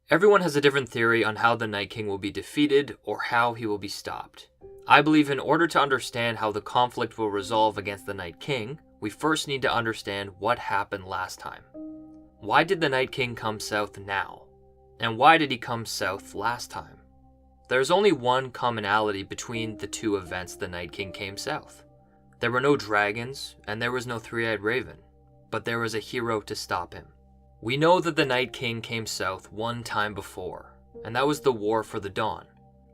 Everyone has a different theory on how the Night King will be defeated or how he will be stopped. I believe in order to understand how the conflict will resolve against the Night King, we first need to understand what happened last time. Why did the Night King come south now? And why did he come south last time? There's only one commonality between the two events the Night King came south. There were no dragons, and there was no three-eyed raven, but there was a hero to stop him. We know that the Night King came south one time before, and that was the War for the Dawn.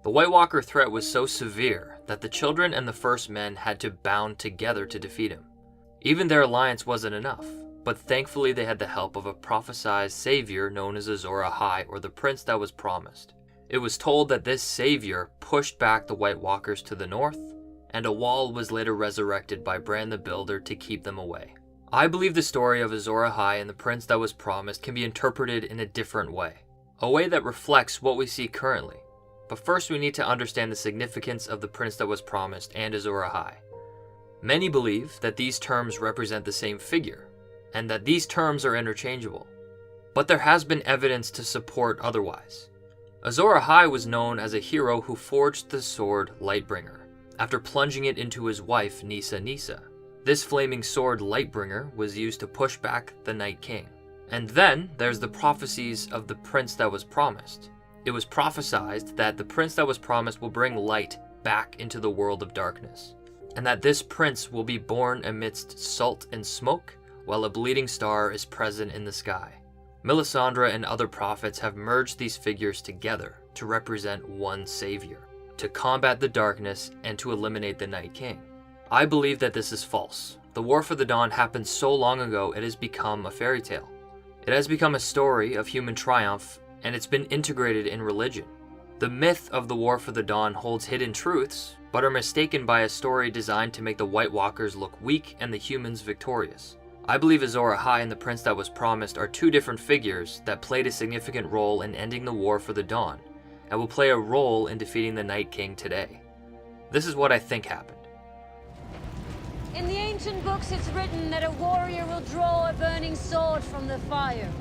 The White Walker threat was so severe that the children and the first men had to band together to defeat him. Even their alliance wasn't enough, but thankfully they had the help of a prophesied savior known as Azor Ahai, or the prince that was promised. It was told that this savior pushed back the White Walkers to the north, and a wall was later resurrected by Bran the Builder to keep them away. I believe the story of Azor Ahai and the prince that was promised can be interpreted in a different way, a way that reflects what we see currently. But first we need to understand the significance of the prince that was promised and Azor Ahai. Many believe that these terms represent the same figure, and that these terms are interchangeable. But there has been evidence to support otherwise. Azor Ahai was known as a hero who forged the sword Lightbringer, after plunging it into his wife Nissa Nissa. This flaming sword Lightbringer was used to push back the Night King. And then there's the prophecies of the prince that was promised. It was prophesied that the prince that was promised will bring light back into the world of darkness, and that this prince will be born amidst salt and smoke, while a bleeding star is present in the sky. Melisandre and other prophets have merged these figures together to represent one savior, to combat the darkness and to eliminate the Night King. I believe that this is false. The War for the Dawn happened so long ago it has become a fairy tale. It has become a story of human triumph, and it's been integrated in religion. The myth of the War for the Dawn holds hidden truths, but are mistaken by a story designed to make the White Walkers look weak and the humans victorious. I believe Azor Ahai and the prince that was promised are two different figures that played a significant role in ending the War for the Dawn, and will play a role in defeating the Night King today. This is what I think happened. In the ancient books it's written that a warrior will draw a burning sword from the fire.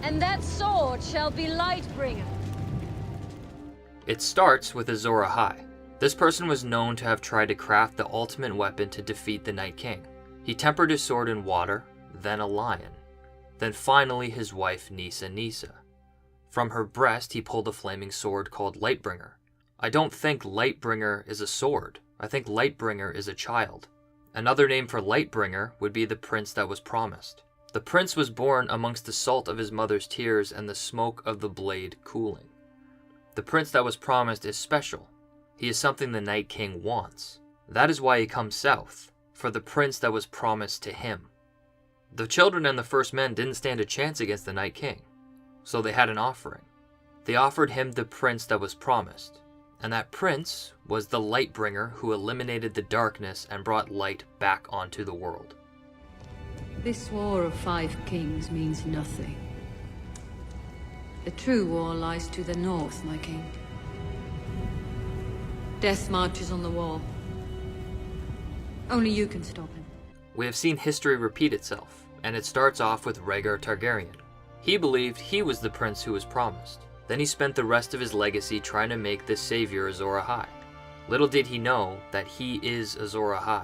And that sword shall be Lightbringer. It starts with Azor Ahai. This person was known to have tried to craft the ultimate weapon to defeat the Night King. He tempered his sword in water, then a lion, then finally his wife Nissa Nissa. From her breast he pulled a flaming sword called Lightbringer. I don't think Lightbringer is a sword. I think Lightbringer is a child. Another name for Lightbringer would be the prince that was promised. The prince was born amongst the salt of his mother's tears and the smoke of the blade cooling. The prince that was promised is special. He is something the Night King wants. That is why he comes south, for the prince that was promised to him. The children and the first men didn't stand a chance against the Night King, so they had an offering. They offered him the prince that was promised, and that prince was the Lightbringer who eliminated the darkness and brought light back onto the world. This war of 5 kings means nothing. The true war lies to the north, my king. Death marches on the wall. Only you can stop him. We have seen history repeat itself, and it starts off with Rhaegar Targaryen. He believed he was the prince who was promised. Then he spent the rest of his legacy trying to make this savior Azor Ahai. Little did he know that he is Azor Ahai.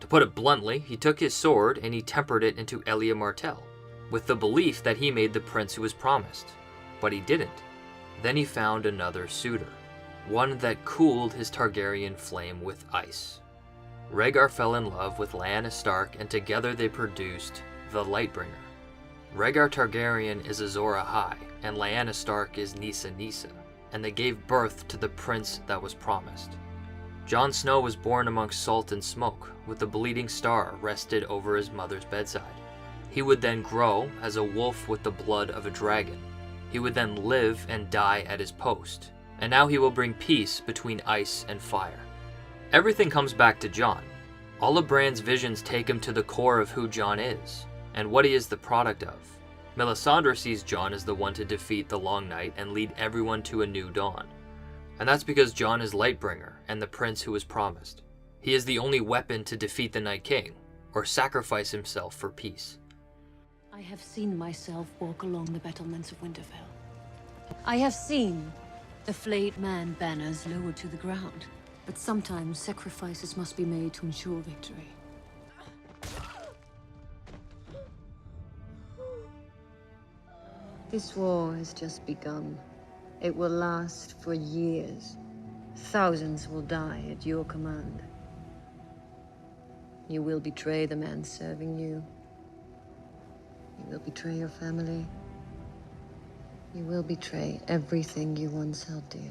To put it bluntly, he took his sword and he tempered it into Elia Martell, with the belief that he made the prince who was promised. But he didn't. Then he found another suitor, one that cooled his Targaryen flame with ice. Rhaegar fell in love with Lyanna Stark, and together they produced the Lightbringer. Rhaegar Targaryen is Azor Ahai, and Lyanna Stark is Nissa Nissa, and they gave birth to the prince that was promised. Jon Snow was born amongst salt and smoke, with the bleeding star rested over his mother's bedside. He would then grow as a wolf with the blood of a dragon. He would then live and die at his post, and now he will bring peace between ice and fire. Everything comes back to Jon. All of Bran's visions take him to the core of who Jon is, and what he is the product of. Melisandre sees Jon as the one to defeat the Long Night and lead everyone to a new dawn. And that's because Jon is Lightbringer and the prince who was promised. He is the only weapon to defeat the Night King, or sacrifice himself for peace. I have seen myself walk along the battlements of Winterfell. I have seen the flayed man banners lowered to the ground. But sometimes sacrifices must be made to ensure victory. This war has just begun. It will last for years. Thousands will die at your command. You will betray the man serving you. You will betray your family. You will betray everything you once held dear.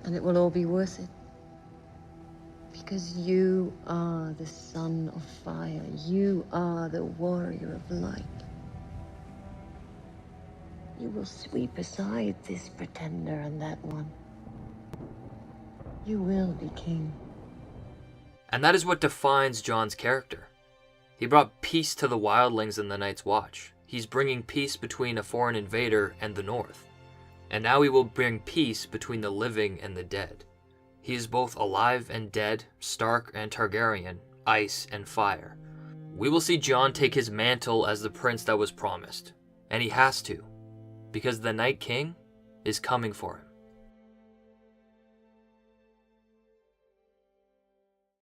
And it will all be worth it. Because you are the son of fire. You are the warrior of light. You will sweep aside this pretender and that one. You will be king. And that is what defines Jon's character. He brought peace to the wildlings in the Night's Watch. He's bringing peace between a foreign invader and the North. And now he will bring peace between the living and the dead. He is both alive and dead, Stark and Targaryen, ice and fire. We will see Jon take his mantle as the prince that was promised. And he has to, because the Night King is coming for him.